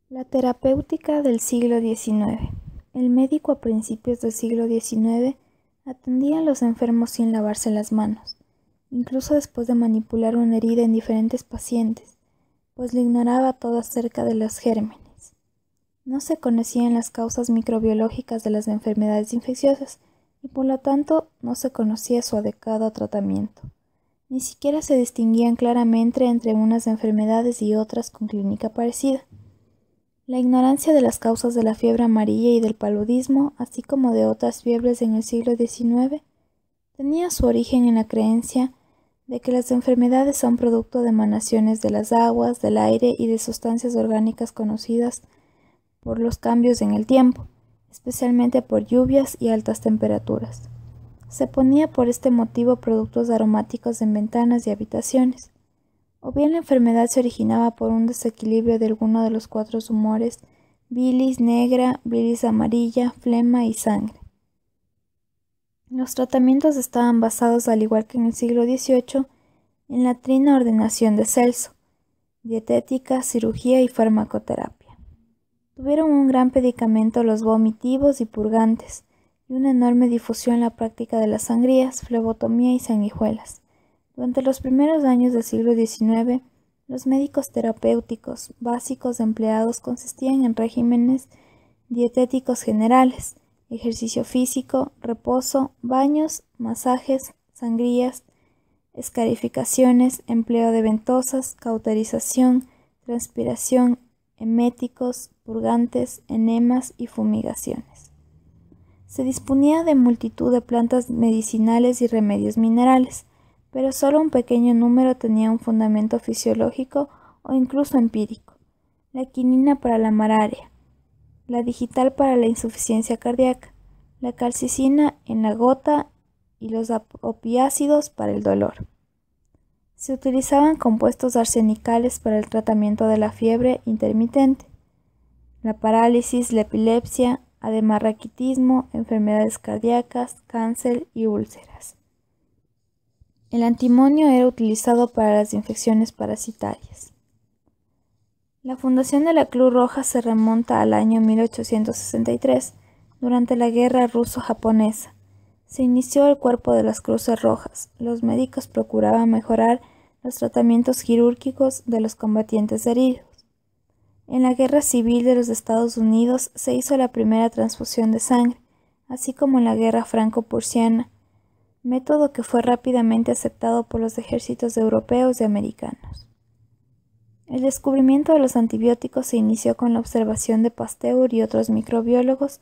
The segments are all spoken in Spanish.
La terapéutica del siglo XIX. El médico a principios del siglo XIX atendía a los enfermos sin lavarse las manos, incluso después de manipular una herida en diferentes pacientes, pues le ignoraba todo acerca de los gérmenes. No se conocían las causas microbiológicas de las enfermedades infecciosas y por lo tanto no se conocía su adecuado tratamiento. Ni siquiera se distinguían claramente entre unas enfermedades y otras con clínica parecida. La ignorancia de las causas de la fiebre amarilla y del paludismo, así como de otras fiebres en el siglo XIX, tenía su origen en la creencia de que las enfermedades son producto de emanaciones de las aguas, del aire y de sustancias orgánicas conocidas por los cambios en el tiempo, especialmente por lluvias y altas temperaturas. Se ponía por este motivo productos aromáticos en ventanas y habitaciones. O bien la enfermedad se originaba por un desequilibrio de alguno de los cuatro humores: bilis negra, bilis amarilla, flema y sangre. Los tratamientos estaban basados, al igual que en el siglo XVIII, en la trina ordenación de Celso: dietética, cirugía y farmacoterapia. Tuvieron un gran predicamento los vomitivos y purgantes, y una enorme difusión la práctica de las sangrías, flebotomía y sanguijuelas. Durante los primeros años del siglo XIX, los médicos terapéuticos básicos empleados consistían en regímenes dietéticos generales, ejercicio físico, reposo, baños, masajes, sangrías, escarificaciones, empleo de ventosas, cauterización, transpiración, eméticos, purgantes, enemas y fumigaciones. Se disponía de multitud de plantas medicinales y remedios minerales, pero solo un pequeño número tenía un fundamento fisiológico o incluso empírico: la quinina para la malaria, la digital para la insuficiencia cardíaca, la calcicina en la gota y los opiácidos para el dolor. Se utilizaban compuestos arsenicales para el tratamiento de la fiebre intermitente, la parálisis, la epilepsia, además raquitismo, enfermedades cardíacas, cáncer y úlceras. El antimonio era utilizado para las infecciones parasitarias. La fundación de la Cruz Roja se remonta al año 1863, durante la Guerra Ruso-Japonesa. Se inició el Cuerpo de las Cruces Rojas. Los médicos procuraban mejorar los tratamientos quirúrgicos de los combatientes heridos. En la Guerra Civil de los Estados Unidos se hizo la primera transfusión de sangre, así como en la Guerra Franco-Prusiana, método que fue rápidamente aceptado por los ejércitos europeos y americanos. El descubrimiento de los antibióticos se inició con la observación de Pasteur y otros microbiólogos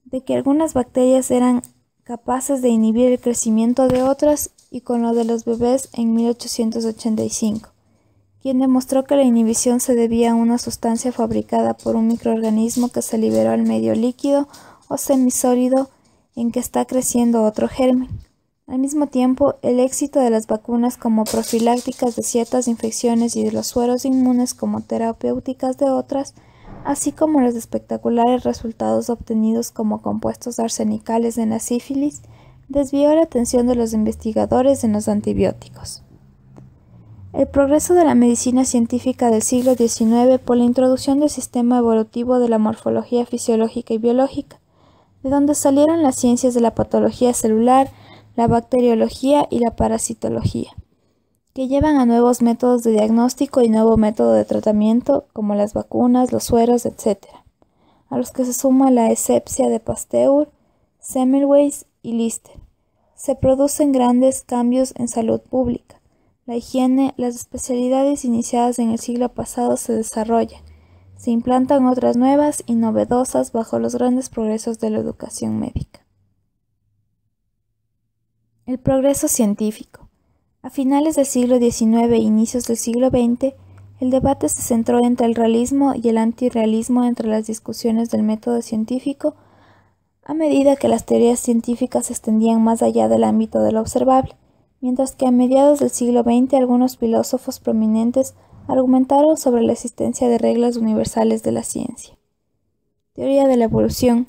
de que algunas bacterias eran capaces de inhibir el crecimiento de otras, y con lo de los bebés en 1885. Quien demostró que la inhibición se debía a una sustancia fabricada por un microorganismo que se liberó al medio líquido o semisólido en que está creciendo otro germen. Al mismo tiempo, el éxito de las vacunas como profilácticas de ciertas infecciones y de los sueros inmunes como terapéuticas de otras, así como los espectaculares resultados obtenidos como compuestos arsenicales en la sífilis, desvió la atención de los investigadores en los antibióticos. El progreso de la medicina científica del siglo XIX por la introducción del sistema evolutivo de la morfología fisiológica y biológica, de donde salieron las ciencias de la patología celular, la bacteriología y la parasitología, que llevan a nuevos métodos de diagnóstico y nuevo método de tratamiento, como las vacunas, los sueros, etc., a los que se suma la asepsia de Pasteur, Semmelweis y Lister. Se producen grandes cambios en salud pública. La higiene, las especialidades iniciadas en el siglo pasado se desarrollan. Se implantan otras nuevas y novedosas bajo los grandes progresos de la educación médica. El progreso científico. A finales del siglo XIX e inicios del siglo XX, el debate se centró entre el realismo y el antirrealismo entre las discusiones del método científico, a medida que las teorías científicas se extendían más allá del ámbito de lo observable, mientras que a mediados del siglo XX algunos filósofos prominentes argumentaron sobre la existencia de reglas universales de la ciencia. Teoría de la evolución.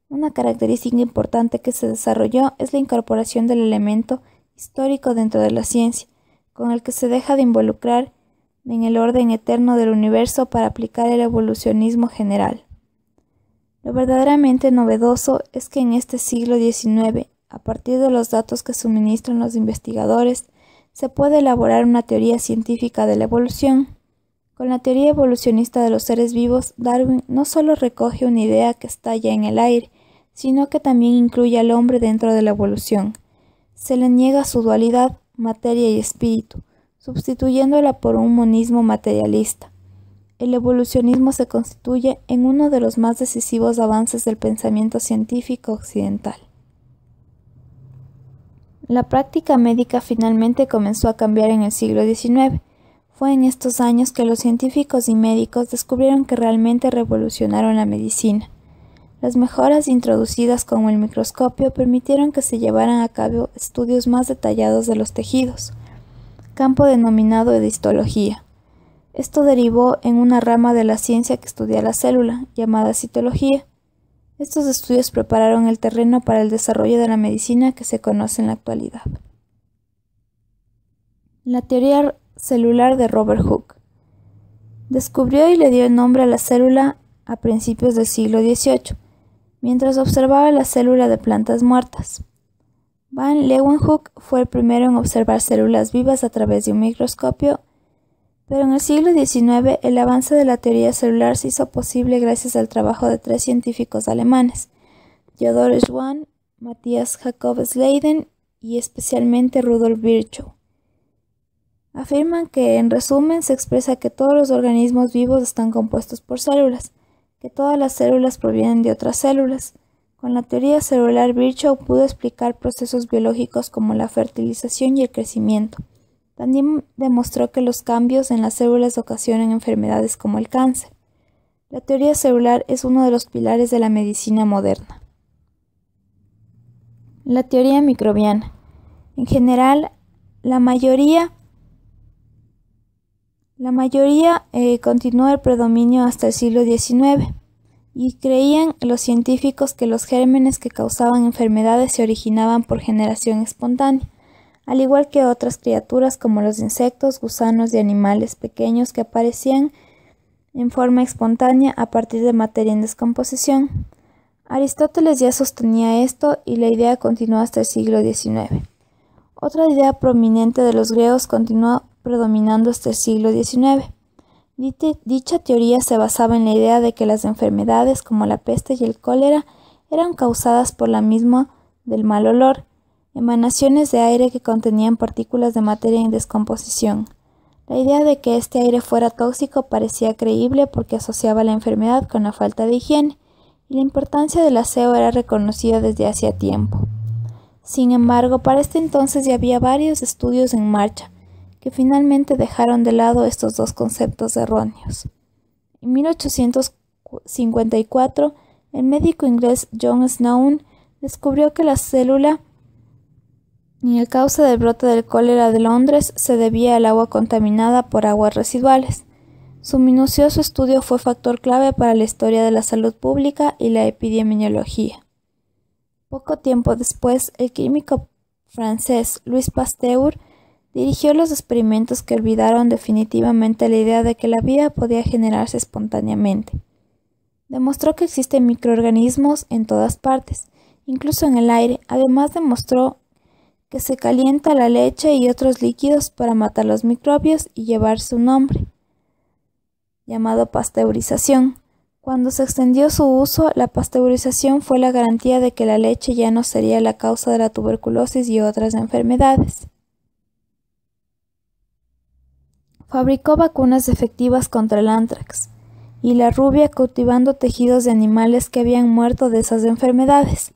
Una característica importante que se desarrolló es la incorporación del elemento histórico dentro de la ciencia, con el que se deja de involucrar en el orden eterno del universo para aplicar el evolucionismo general. Lo verdaderamente novedoso es que en este siglo XIX, a partir de los datos que suministran los investigadores, se puede elaborar una teoría científica de la evolución. Con la teoría evolucionista de los seres vivos, Darwin no solo recoge una idea que está ya en el aire, sino que también incluye al hombre dentro de la evolución. Se le niega su dualidad, materia y espíritu, sustituyéndola por un monismo materialista. El evolucionismo se constituye en uno de los más decisivos avances del pensamiento científico occidental. La práctica médica finalmente comenzó a cambiar en el siglo XIX. Fue en estos años que los científicos y médicos descubrieron que realmente revolucionaron la medicina. Las mejoras introducidas con el microscopio permitieron que se llevaran a cabo estudios más detallados de los tejidos, campo denominado de histología. Esto derivó en una rama de la ciencia que estudia la célula, llamada citología. Estos estudios prepararon el terreno para el desarrollo de la medicina que se conoce en la actualidad. La teoría celular de Robert Hooke. Descubrió y le dio el nombre a la célula a principios del siglo XVIII, mientras observaba la célula de plantas muertas. Van Leeuwenhoek fue el primero en observar células vivas a través de un microscopio, pero en el siglo XIX el avance de la teoría celular se hizo posible gracias al trabajo de 3 científicos alemanes, Theodor Schwann, Matthias Jakob Schleiden y especialmente Rudolf Virchow. Afirman que, en resumen, se expresa que todos los organismos vivos están compuestos por células, que todas las células provienen de otras células. Con la teoría celular, Virchow pudo explicar procesos biológicos como la fertilización y el crecimiento. También demostró que los cambios en las células ocasionan enfermedades como el cáncer. La teoría celular es uno de los pilares de la medicina moderna. La teoría microbiana. En general, la mayoría continuó el predominio hasta el siglo XIX, y creían los científicos que los gérmenes que causaban enfermedades se originaban por generación espontánea, al igual que otras criaturas como los insectos, gusanos y animales pequeños que aparecían en forma espontánea a partir de materia en descomposición. Aristóteles ya sostenía esto y la idea continuó hasta el siglo XIX. Otra idea prominente de los griegos continuó predominando hasta el siglo XIX. Dicha teoría se basaba en la idea de que las enfermedades como la peste y el cólera eran causadas por la misma del mal olor, emanaciones de aire que contenían partículas de materia en descomposición. La idea de que este aire fuera tóxico parecía creíble porque asociaba la enfermedad con la falta de higiene, y la importancia del aseo era reconocida desde hacía tiempo. Sin embargo, para este entonces ya había varios estudios en marcha, que finalmente dejaron de lado estos dos conceptos erróneos. En 1854, el médico inglés John Snowden descubrió que la célula y la causa del brote del cólera de Londres se debía al agua contaminada por aguas residuales. Su minucioso estudio fue factor clave para la historia de la salud pública y la epidemiología. Poco tiempo después, el químico francés Louis Pasteur dirigió los experimentos que olvidaron definitivamente la idea de que la vida podía generarse espontáneamente. Demostró que existen microorganismos en todas partes, incluso en el aire. Además demostró que se calienta la leche y otros líquidos para matar los microbios y llevar su nombre, llamado pasteurización. Cuando se extendió su uso, la pasteurización fue la garantía de que la leche ya no sería la causa de la tuberculosis y otras enfermedades. Fabricó vacunas efectivas contra el anthrax y la rubia cultivando tejidos de animales que habían muerto de esas enfermedades.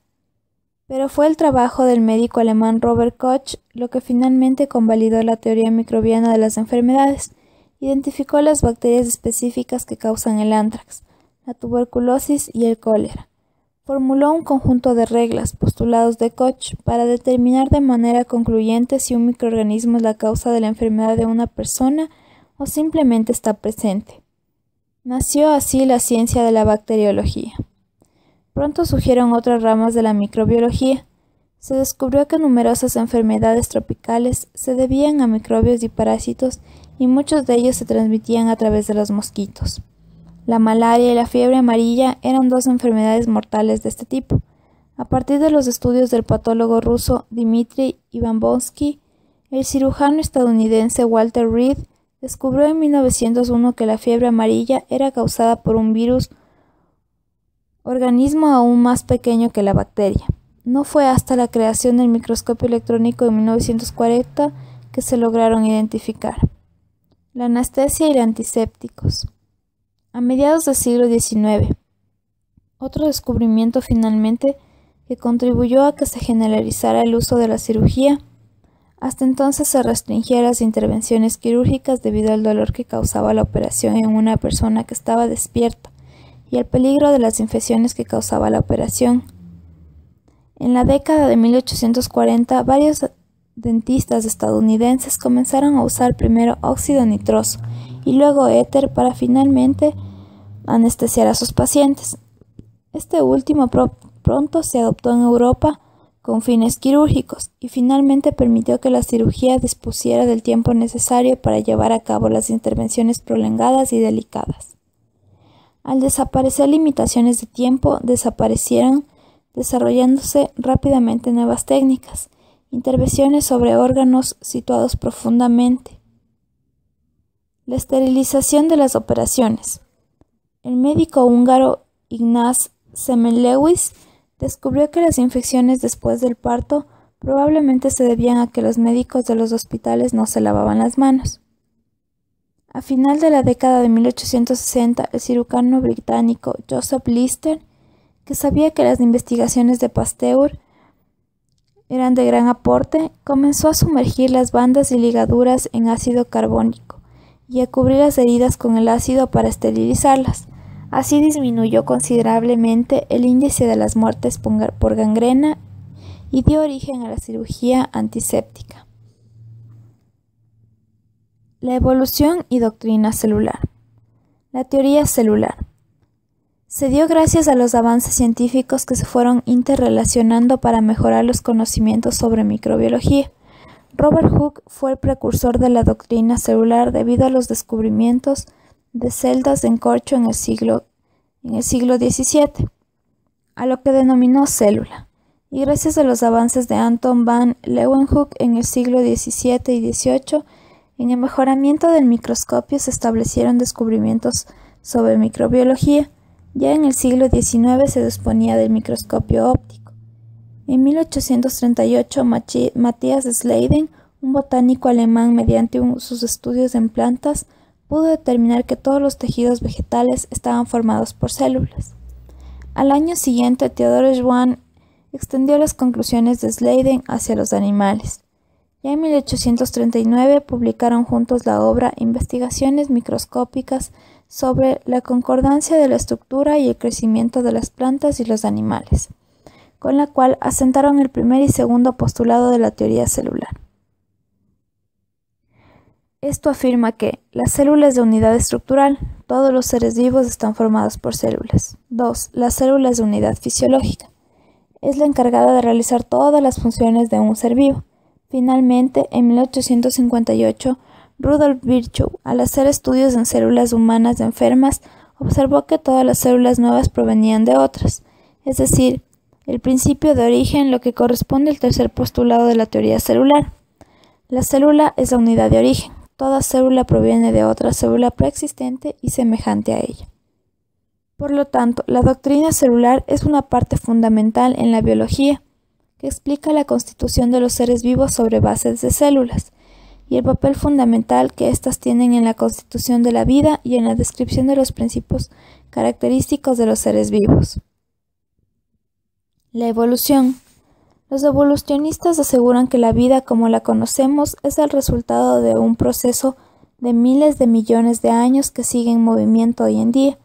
Pero fue el trabajo del médico alemán Robert Koch lo que finalmente convalidó la teoría microbiana de las enfermedades. Identificó las bacterias específicas que causan el anthrax, la tuberculosis y el cólera. Formuló un conjunto de reglas, postulados de Koch, para determinar de manera concluyente si un microorganismo es la causa de la enfermedad de una persona o simplemente está presente. Nació así la ciencia de la bacteriología. Pronto surgieron otras ramas de la microbiología. Se descubrió que numerosas enfermedades tropicales se debían a microbios y parásitos y muchos de ellos se transmitían a través de los mosquitos. La malaria y la fiebre amarilla eran dos enfermedades mortales de este tipo. A partir de los estudios del patólogo ruso Dmitry Ivanovsky, el cirujano estadounidense Walter Reed descubrió en 1901 que la fiebre amarilla era causada por un virus, organismo aún más pequeño que la bacteria. No fue hasta la creación del microscopio electrónico en 1940 que se lograron identificar. La anestesia y los antisépticos. A mediados del siglo XIX, otro descubrimiento finalmente que contribuyó a que se generalizara el uso de la cirugía. Hasta entonces se restringía las intervenciones quirúrgicas debido al dolor que causaba la operación en una persona que estaba despierta y al peligro de las infecciones que causaba la operación. En la década de 1840, varios dentistas estadounidenses comenzaron a usar primero óxido nitroso y luego éter para finalmente anestesiar a sus pacientes. Este último pronto se adoptó en Europa con fines quirúrgicos y finalmente permitió que la cirugía dispusiera del tiempo necesario para llevar a cabo las intervenciones prolongadas y delicadas. Al desaparecer limitaciones de tiempo, desaparecieron desarrollándose rápidamente nuevas técnicas, intervenciones sobre órganos situados profundamente. La esterilización de las operaciones. El médico húngaro Ignaz Semmelweis descubrió que las infecciones después del parto probablemente se debían a que los médicos de los hospitales no se lavaban las manos. A final de la década de 1860, el cirujano británico Joseph Lister, que sabía que las investigaciones de Pasteur eran de gran aporte, comenzó a sumergir las bandas y ligaduras en ácido carbónico y a cubrir las heridas con el ácido para esterilizarlas. Así disminuyó considerablemente el índice de las muertes por gangrena y dio origen a la cirugía antiséptica. La evolución y doctrina celular. La teoría celular. Se dio gracias a los avances científicos que se fueron interrelacionando para mejorar los conocimientos sobre microbiología. Robert Hooke fue el precursor de la doctrina celular debido a los descubrimientos de celdas de corcho en el siglo XVII, a lo que denominó célula, y gracias a los avances de Anton van Leeuwenhoek en el siglo XVII y XVIII, en el mejoramiento del microscopio se establecieron descubrimientos sobre microbiología. Ya en el siglo XIX se disponía del microscopio óptico. En 1838, Matthias Schleiden, un botánico alemán, mediante sus estudios en plantas, pudo determinar que todos los tejidos vegetales estaban formados por células. Al año siguiente, Theodor Schwann extendió las conclusiones de Schleiden hacia los animales. Ya en 1839 publicaron juntos la obra Investigaciones microscópicas sobre la concordancia de la estructura y el crecimiento de las plantas y los animales, con la cual asentaron el primer y segundo postulado de la teoría celular. Esto afirma que la célula es de unidad estructural, todos los seres vivos están formados por células. 2. La célula es de unidad fisiológica, es la encargada de realizar todas las funciones de un ser vivo. Finalmente, en 1858, Rudolf Virchow, al hacer estudios en células humanas enfermas, observó que todas las células nuevas provenían de otras, es decir, el principio de origen, lo que corresponde al tercer postulado de la teoría celular. La célula es la unidad de origen. Toda célula proviene de otra célula preexistente y semejante a ella. Por lo tanto, la doctrina celular es una parte fundamental en la biología, que explica la constitución de los seres vivos sobre bases de células, y el papel fundamental que éstas tienen en la constitución de la vida y en la descripción de los principios característicos de los seres vivos. La evolución. Los evolucionistas aseguran que la vida como la conocemos es el resultado de un proceso de miles de millones de años que sigue en movimiento hoy en día.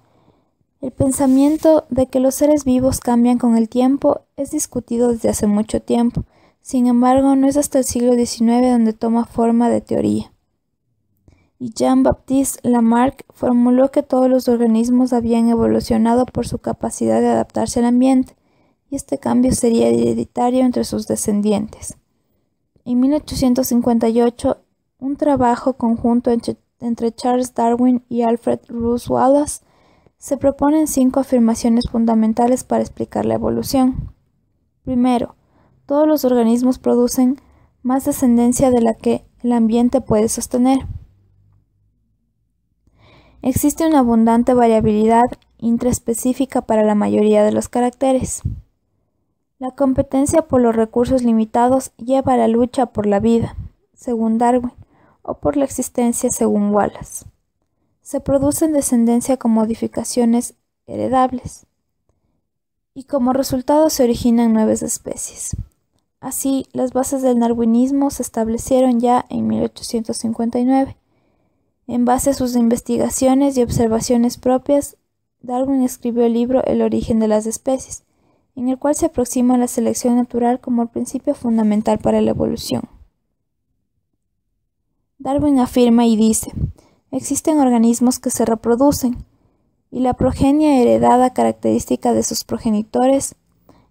El pensamiento de que los seres vivos cambian con el tiempo es discutido desde hace mucho tiempo. Sin embargo, no es hasta el siglo XIX donde toma forma de teoría. Y Jean-Baptiste Lamarck formuló que todos los organismos habían evolucionado por su capacidad de adaptarse al ambiente, y este cambio sería hereditario entre sus descendientes. En 1858, un trabajo conjunto entre Charles Darwin y Alfred Russel Wallace, se proponen 5 afirmaciones fundamentales para explicar la evolución. Primero, todos los organismos producen más descendencia de la que el ambiente puede sostener. Existe una abundante variabilidad intraespecífica para la mayoría de los caracteres. La competencia por los recursos limitados lleva a la lucha por la vida, según Darwin, o por la existencia, según Wallace. Se producen descendencia con modificaciones heredables, y como resultado se originan nuevas especies. Así, las bases del darwinismo se establecieron ya en 1859. En base a sus investigaciones y observaciones propias, Darwin escribió el libro El origen de las especies, en el cual se aproxima a la selección natural como el principio fundamental para la evolución. Darwin afirma y dice: existen organismos que se reproducen, y la progenie heredada característica de sus progenitores.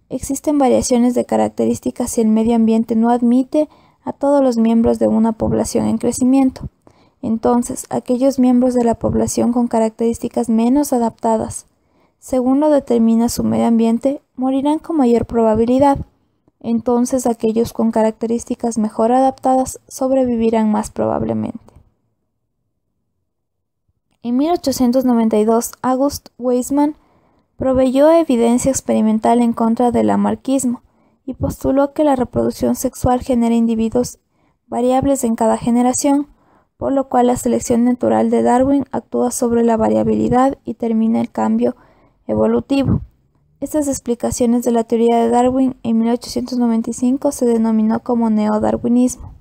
Existen variaciones de características si el medio ambiente no admite a todos los miembros de una población en crecimiento. Entonces, aquellos miembros de la población con características menos adaptadas, según lo determina su medio ambiente, morirán con mayor probabilidad. Entonces, aquellos con características mejor adaptadas sobrevivirán más probablemente. En 1892, August Weismann proveyó evidencia experimental en contra del lamarckismo y postuló que la reproducción sexual genera individuos variables en cada generación, por lo cual la selección natural de Darwin actúa sobre la variabilidad y termina el cambio evolutivo. Estas explicaciones de la teoría de Darwin en 1895 se denominó como neodarwinismo.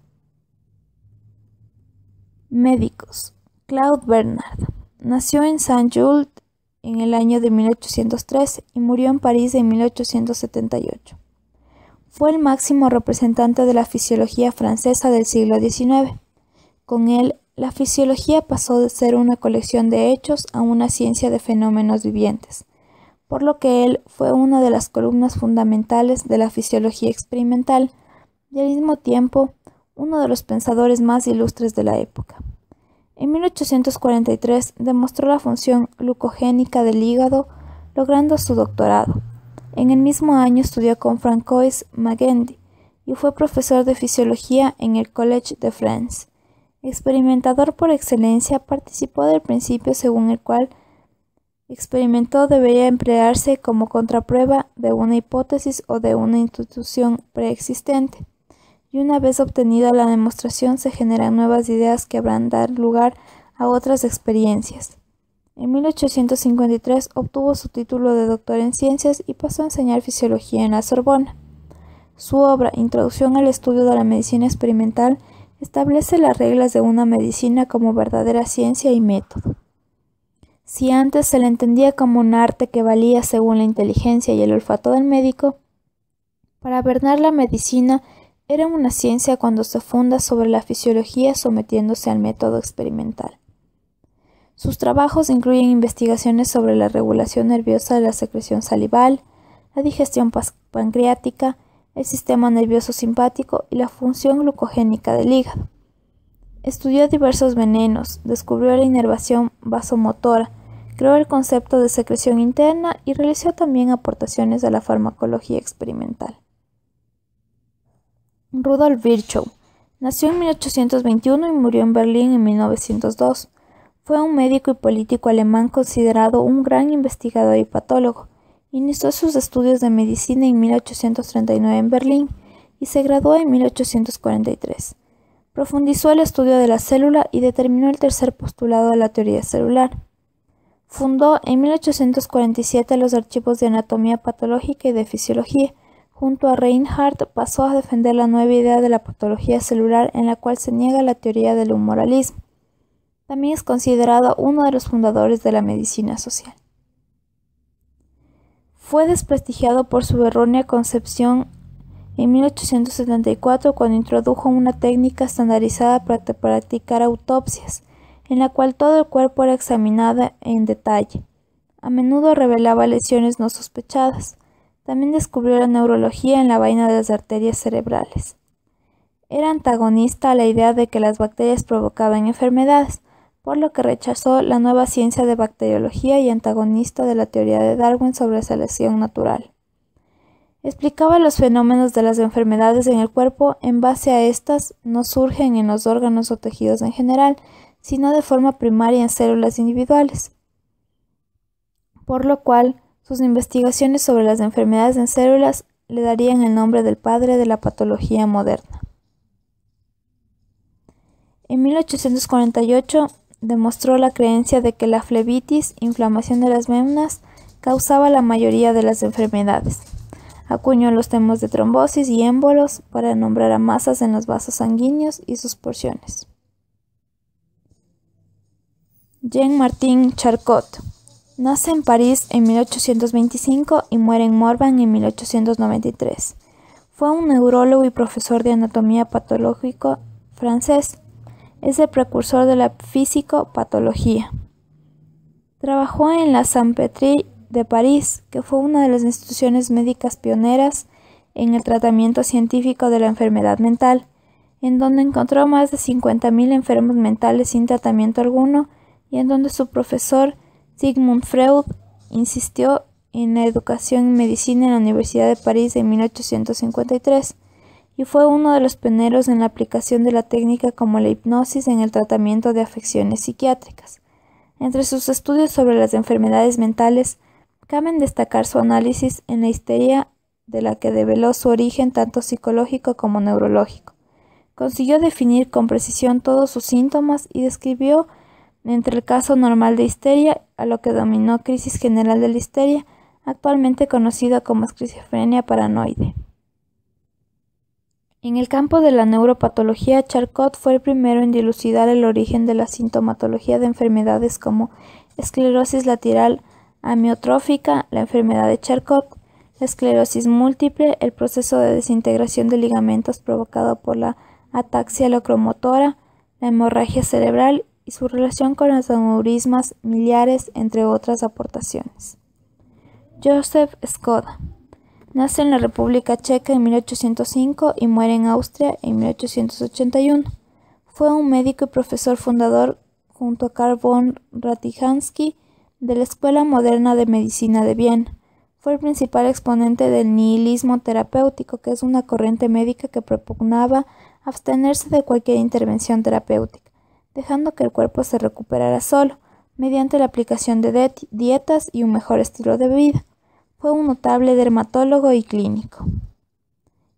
Médicos. Claude Bernard nació en Saint-Gilles en el año de 1813 y murió en París en 1878. Fue el máximo representante de la fisiología francesa del siglo XIX. Con él, la fisiología pasó de ser una colección de hechos a una ciencia de fenómenos vivientes, por lo que él fue una de las columnas fundamentales de la fisiología experimental y al mismo tiempo uno de los pensadores más ilustres de la época. En 1843 demostró la función glucogénica del hígado, logrando su doctorado. En el mismo año estudió con Francois Magendie y fue profesor de fisiología en el Collège de France. Experimentador por excelencia, participó del principio según el cual experimento debería emplearse como contraprueba de una hipótesis o de una institución preexistente, y una vez obtenida la demostración se generan nuevas ideas que habrán dar lugar a otras experiencias. En 1853 obtuvo su título de doctor en ciencias y pasó a enseñar fisiología en la Sorbona. Su obra, Introducción al estudio de la medicina experimental, establece las reglas de una medicina como verdadera ciencia y método. Si antes se le entendía como un arte que valía según la inteligencia y el olfato del médico, para Bernard la medicina era una ciencia cuando se funda sobre la fisiología sometiéndose al método experimental. Sus trabajos incluyen investigaciones sobre la regulación nerviosa de la secreción salival, la digestión pancreática, el sistema nervioso simpático y la función glucogénica del hígado. Estudió diversos venenos, descubrió la inervación vasomotora, creó el concepto de secreción interna y realizó también aportaciones a la farmacología experimental. Rudolf Virchow nació en 1821 y murió en Berlín en 1902. Fue un médico y político alemán considerado un gran investigador y patólogo. Inició sus estudios de medicina en 1839 en Berlín y se graduó en 1843. Profundizó el estudio de la célula y determinó el tercer postulado de la teoría celular. Fundó en 1847 los archivos de anatomía patológica y de fisiología. Junto a Reinhardt pasó a defender la nueva idea de la patología celular en la cual se niega la teoría del humoralismo. También es considerado uno de los fundadores de la medicina social. Fue desprestigiado por su errónea concepción en 1874 cuando introdujo una técnica estandarizada para practicar autopsias, en la cual todo el cuerpo era examinado en detalle. A menudo revelaba lesiones no sospechadas. También descubrió la neurología en la vaina de las arterias cerebrales. era antagonista a la idea de que las bacterias provocaban enfermedades, por lo que rechazó la nueva ciencia de bacteriología y antagonista de la teoría de Darwin sobre selección natural. Explicaba los fenómenos de las enfermedades en el cuerpo en base a estas no surgen en los órganos o tejidos en general, sino de forma primaria en células individuales, por lo cual sus investigaciones sobre las enfermedades en células le darían el nombre del padre de la patología moderna. En 1848 demostró la creencia de que la flebitis, inflamación de las venas, causaba la mayoría de las enfermedades. Acuñó los temas de trombosis y émbolos para nombrar a masas en los vasos sanguíneos y sus porciones. Jean-Martin Charcot nace en París en 1825 y muere en Morvan en 1893. Fue un neurólogo y profesor de anatomía patológica francés. Es el precursor de la físico-patología. Trabajó en la Salpêtrière de París, que fue una de las instituciones médicas pioneras en el tratamiento científico de la enfermedad mental, en donde encontró más de 50.000 enfermos mentales sin tratamiento alguno y en donde su profesor Sigmund Freud insistió en la educación en medicina en la Universidad de París en 1853 y fue uno de los pioneros en la aplicación de la técnica como la hipnosis en el tratamiento de afecciones psiquiátricas. Entre sus estudios sobre las enfermedades mentales, cabe destacar su análisis en la histeria, de la que develó su origen tanto psicológico como neurológico. Consiguió definir con precisión todos sus síntomas y describió entre el caso normal de histeria a lo que denominó crisis general de la histeria, actualmente conocida como esquizofrenia paranoide. En el campo de la neuropatología, Charcot fue el primero en dilucidar el origen de la sintomatología de enfermedades como esclerosis lateral amiotrófica, la enfermedad de Charcot, la esclerosis múltiple, el proceso de desintegración de ligamentos provocado por la ataxia locomotora, la hemorragia cerebral y su relación con los aneurismas miliares, entre otras aportaciones. Joseph Škoda nace en la República Checa en 1805 y muere en Austria en 1881. Fue un médico y profesor fundador, junto a Karl von Ratichansky, de la Escuela Moderna de Medicina de Viena. Fue el principal exponente del nihilismo terapéutico, que es una corriente médica que propugnaba abstenerse de cualquier intervención terapéutica, dejando que el cuerpo se recuperara solo, mediante la aplicación de dietas y un mejor estilo de vida. Fue un notable dermatólogo y clínico.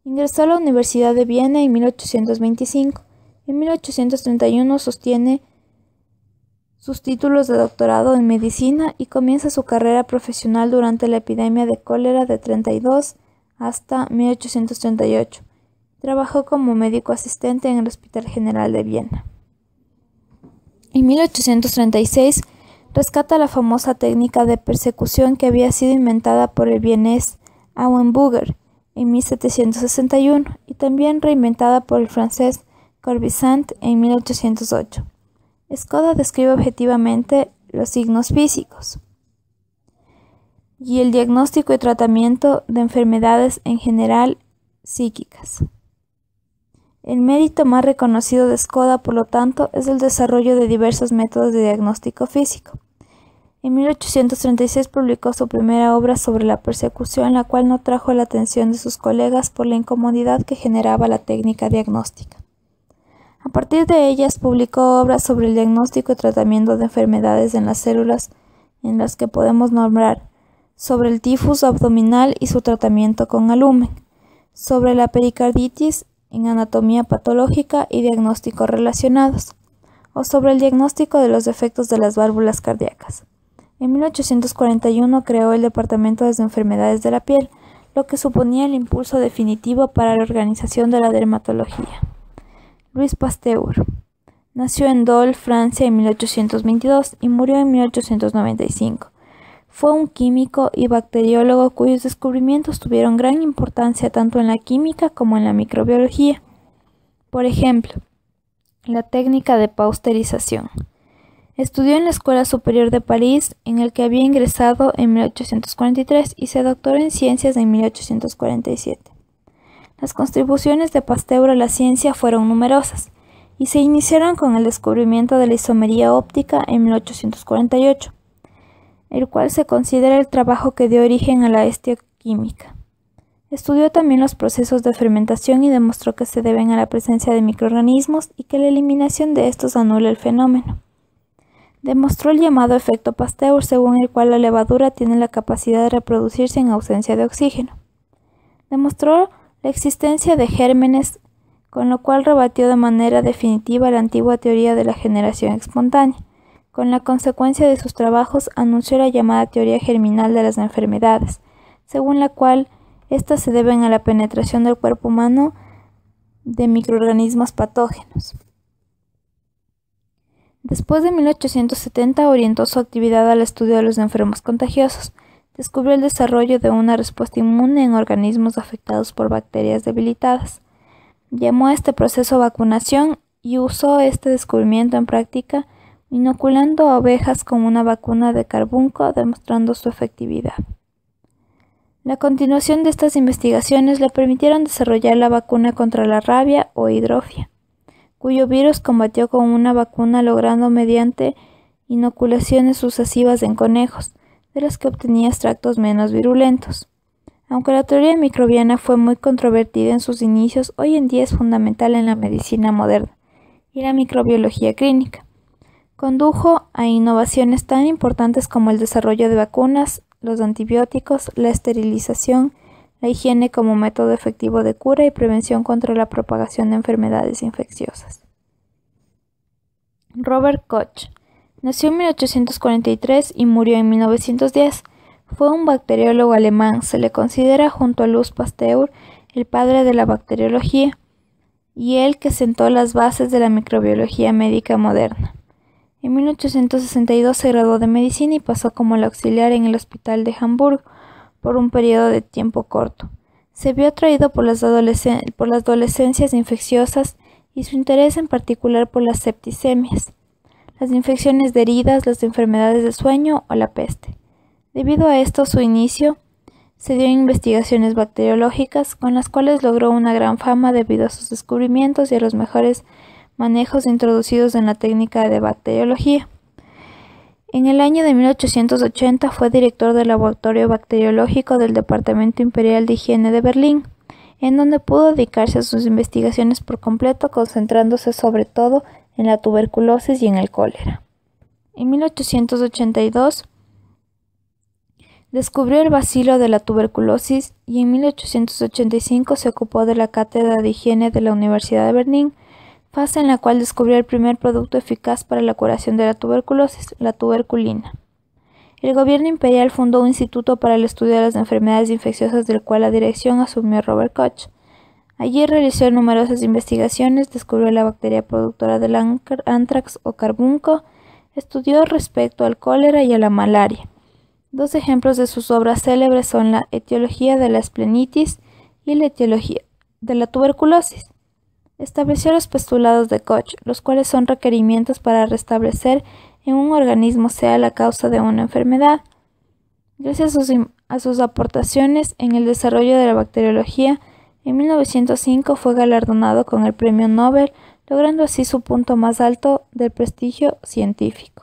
Ingresó a la Universidad de Viena en 1825. En 1831 sostiene sus títulos de doctorado en medicina y comienza su carrera profesional durante la epidemia de cólera de 32 hasta 1838. Trabajó como médico asistente en el Hospital General de Viena. En 1836 rescata la famosa técnica de persecución que había sido inventada por el vienés Auenburger en 1761 y también reinventada por el francés Corvisant en 1808. Škoda describe objetivamente los signos físicos y el diagnóstico y tratamiento de enfermedades en general psíquicas. El mérito más reconocido de Škoda, por lo tanto, es el desarrollo de diversos métodos de diagnóstico físico. En 1836 publicó su primera obra sobre la persecución, la cual no atrajo la atención de sus colegas por la incomodidad que generaba la técnica diagnóstica. A partir de ellas publicó obras sobre el diagnóstico y tratamiento de enfermedades en las células, en las que podemos nombrar sobre el tifus abdominal y su tratamiento con alumen, sobre la pericarditis en anatomía patológica y diagnósticos relacionados, o sobre el diagnóstico de los defectos de las válvulas cardíacas. En 1841 creó el Departamento de Enfermedades de la Piel, lo que suponía el impulso definitivo para la organización de la dermatología. Louis Pasteur nació en Dole, Francia, en 1822 y murió en 1895. Fue un químico y bacteriólogo cuyos descubrimientos tuvieron gran importancia tanto en la química como en la microbiología. Por ejemplo, la técnica de pasteurización. Estudió en la Escuela Superior de París, en el que había ingresado en 1843 y se doctoró en ciencias en 1847. Las contribuciones de Pasteur a la ciencia fueron numerosas, y se iniciaron con el descubrimiento de la isomería óptica en 1848, el cual se considera el trabajo que dio origen a la estequímica. Estudió también los procesos de fermentación y demostró que se deben a la presencia de microorganismos y que la eliminación de estos anula el fenómeno. Demostró el llamado efecto Pasteur, según el cual la levadura tiene la capacidad de reproducirse en ausencia de oxígeno. Demostró la existencia de gérmenes, con lo cual rebatió de manera definitiva la antigua teoría de la generación espontánea. Con la consecuencia de sus trabajos, anunció la llamada teoría germinal de las enfermedades, según la cual estas se deben a la penetración del cuerpo humano de microorganismos patógenos. Después de 1870 orientó su actividad al estudio de los enfermos contagiosos. Descubrió el desarrollo de una respuesta inmune en organismos afectados por bacterias debilitadas. Llamó a este proceso vacunación y usó este descubrimiento en práctica inoculando a ovejas con una vacuna de carbunco, demostrando su efectividad. La continuación de estas investigaciones le permitieron desarrollar la vacuna contra la rabia o hidrofia, cuyo virus combatió con una vacuna logrando mediante inoculaciones sucesivas en conejos, de las que obtenía extractos menos virulentos. Aunque la teoría microbiana fue muy controvertida en sus inicios, hoy en día es fundamental en la medicina moderna y la microbiología clínica. Condujo a innovaciones tan importantes como el desarrollo de vacunas, los antibióticos, la esterilización, la higiene como método efectivo de cura y prevención contra la propagación de enfermedades infecciosas. Robert Koch nació en 1843 y murió en 1910. Fue un bacteriólogo alemán. Se le considera junto a Louis Pasteur el padre de la bacteriología y el que sentó las bases de la microbiología médica moderna. En 1862 se graduó de medicina y pasó como el auxiliar en el hospital de Hamburgo por un periodo de tiempo corto. Se vio atraído por las dolencias infecciosas y su interés en particular por las septicemias, las infecciones de heridas, las enfermedades de sueño o la peste. Debido a esto, su inicio se dio en investigaciones bacteriológicas, con las cuales logró una gran fama debido a sus descubrimientos y a los mejores manejos introducidos en la técnica de bacteriología. En el año de 1880 fue director del laboratorio bacteriológico del Departamento Imperial de Higiene de Berlín, en donde pudo dedicarse a sus investigaciones por completo, concentrándose sobre todo en la tuberculosis y en el cólera. En 1882 descubrió el bacilo de la tuberculosis y en 1885 se ocupó de la cátedra de higiene de la Universidad de Berlín, fase en la cual descubrió el primer producto eficaz para la curación de la tuberculosis, la tuberculina. El gobierno imperial fundó un instituto para el estudio de las enfermedades infecciosas, del cual la dirección asumió Robert Koch. Allí realizó numerosas investigaciones, descubrió la bacteria productora del anthrax o carbunco, estudió respecto al cólera y a la malaria. Dos ejemplos de sus obras célebres son la etiología de la esplenitis y la etiología de la tuberculosis. Estableció los postulados de Koch, los cuales son requerimientos para restablecer en un organismo sea la causa de una enfermedad. Gracias a sus aportaciones en el desarrollo de la bacteriología, en 1905 fue galardonado con el Premio Nobel, logrando así su punto más alto del prestigio científico.